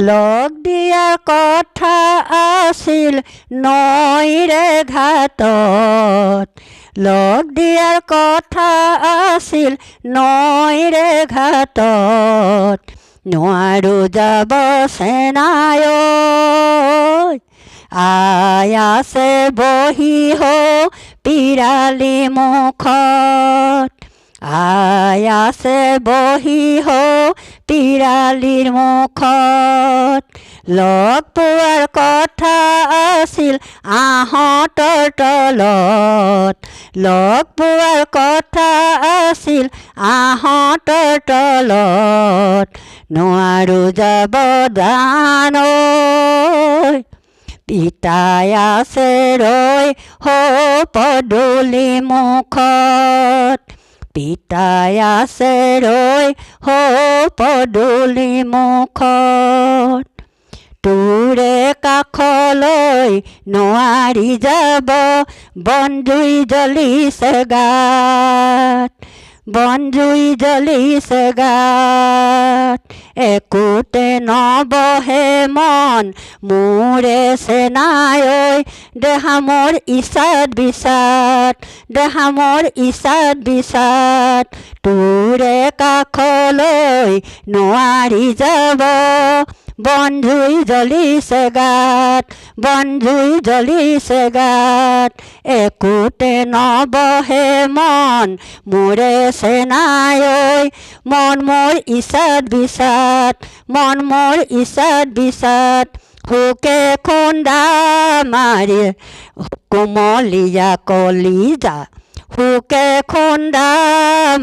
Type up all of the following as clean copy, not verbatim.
লগ দিয়াৰ কথা আছিল নৈৰে ঘাটত, লগ দিয়াৰ কথা আছিল নৈৰে ঘাটত, নোৱাৰো যাব চেনাই আই আছে বহি হো পিৰালি মুখত, আই আছে বহি হো পিৰালিৰ মুখত, লগ পোৱাৰ কথা আছিল আহঁতৰ তলত, লগ পোৱাৰ কথা আছিল আহঁতৰ তলত, নোৱাৰো যাব দান পিতাই আছে ৰৈ হো পদূলি মুখত, পিতাই আছে ৰৈ হো পদূলি মুখত, তোৰে কাষলৈ নোৱাৰি যাব বনজুই জ্বলিছে গাত, বনজুই জ্বলিছে গাত, একোতে নবহে মন মোৰে চেনাই দেহা মোৰ ইচাত বিচাত, দেহা মোৰ ইচাত বিচাত, তোৰে কাষলৈ নোৱাৰি যাব বনজুই জ্বলিছে গাত, বনজুই জ্বলিছে গাত, একোতে নবহে মন মোৰে চেনাই মন মোৰ ইচাত বিচাত, মন মোৰ ইচাত বিচাত, হুকে খুন্দা মাৰি কোমলীয়া কলিজা, হুকে খুন্দা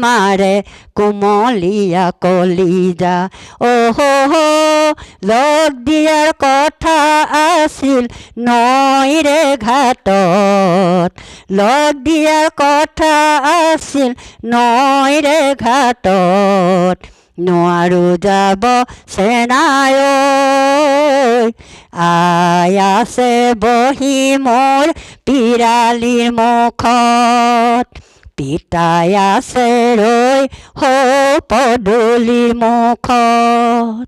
মাৰে কোমলীয়া কলিজা, অহো লগ দিয়াৰ কথা আছিল নৈৰে ঘাটত, লগ দিয়াৰ কথা আছিল নৈৰে ঘাটত, নোৱাৰো যাব চেনাই আই আছে বহি মোৰ পিৰালিৰ মুখত, পিতাই আছে ৰৈ হো পদূলিৰ মুখত,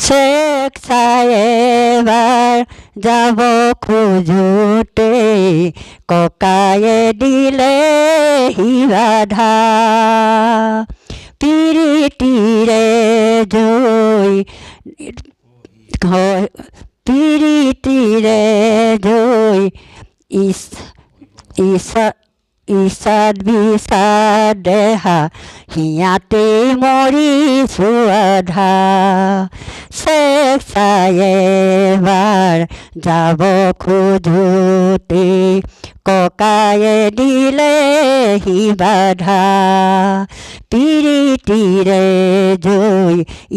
চেক চাই এবাৰ যাব খোজোতে ককায়ে দিলে সি বাধা, পিৰিতিৰে জৈ পিৰিতিৰে জৈ ইচাত বিচাত দেহা হিয়াতেই মৰিছো আধা, চেক চাই এবাৰ যাব খোজোতে ককায়ে দিলে সি বাধা, পিৰিতিৰে জৈ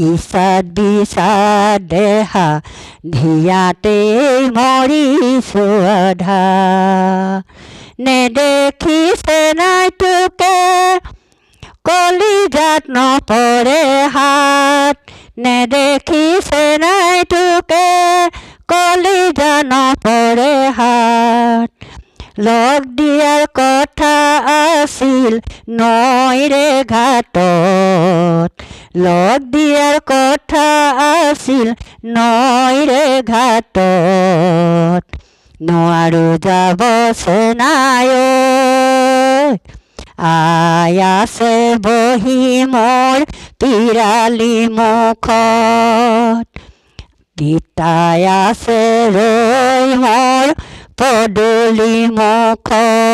ইচাত বিচাত দেহা ধিয়াতেই মৰিছো আধা, নেদেখিছে নাই তোকে কলিজাত নপৰে হাত, নেদেখিছে নাই তোকে কলিজাত নপৰে হাত, লগ দিয়াৰ কথা আছিল নৈৰে ঘাটত, লগ দিয়াৰ কথা আছিল নৈৰে ঘাটত, নোৱাৰো যাব চেনাই আই আছে বহি মোৰ পিৰালি মুখত, পিতাই আছে ৰৈ মোৰ পদূলি মুখত।